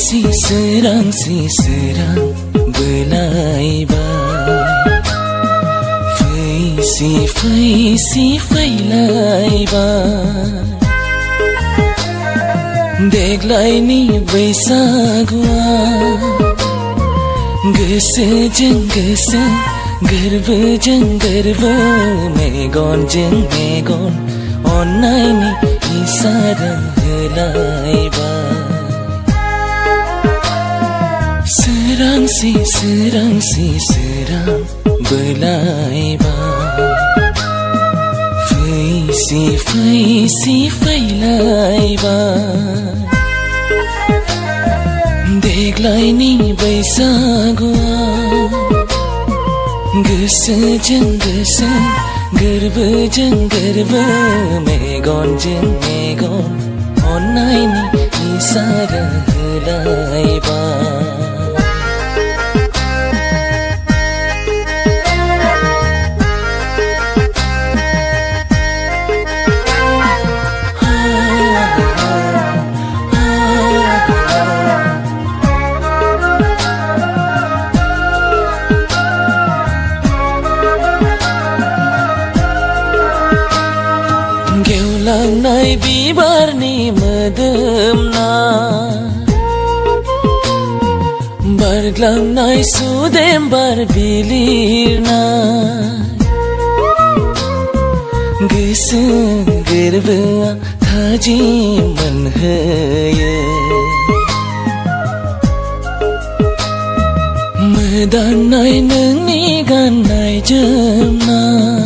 सिसरां बोलायबाय फैसि फैलायबाय देग्लायनि बैसागुआ गोसोजों गोसो गोरबोजों गोरबो मेगनजों मेगन अननायनि इसारा होलायबाय सोरांसि बोलायबाय फैसि फैलायबाय देग्लायनि बैसागुआ गोसोजों गोसो गोरबोजों गोरबो मेगनजों मेगन अननायनि इसारा होलायबाय गेवलांनाय बिबारनि मोदोमनाय बारग्लांनाय सुदेम बार बिलिरनाय गोसो गोरबोआ थाजिम मोनहोयो मोदाननाय नोंनि गाननाय जोमनाय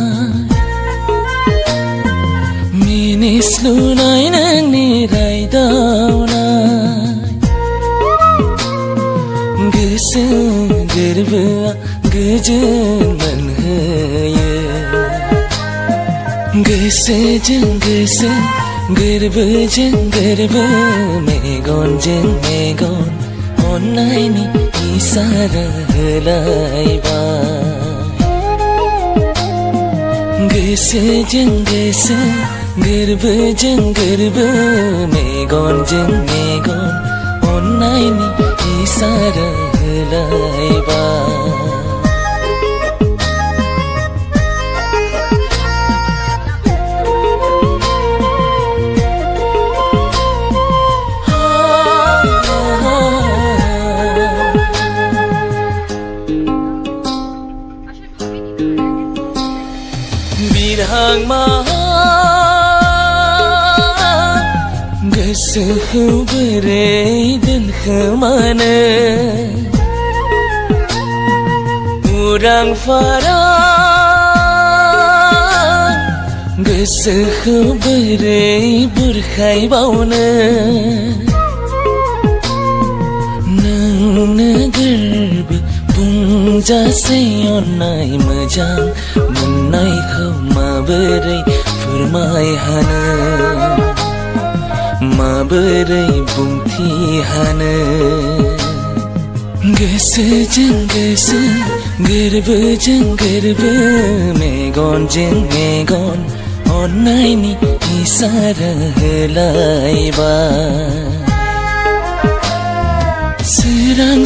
मिनिस्लुनाय नोंनि रायदावनाय गोसो गोरबोआ गोजोन मोनहोयो गोसोजों गोसो गोरबोजों गोरबो मेगनजों मेगन अननायनि इसारा होलायबाय गोसोजों गोसो गोरबोजों गोरबो मेगनजों मेगन अननायनि इसारा होलायबाय बिरहां माहा गोसोखौ बोरै दोनखोमानो उरां फारां गोसोखौ बोरै बुरखायबावनो नोंनो गोरबो बुंजासै अननाय मोजां मोननायखौ माबोरै फोरमायहानो माबोरै बुंथिहानो गोसोजों गोसो गोरबोजों गोरबो मेगनजों मेगन अननायनि इसारा होलायबाय सोरां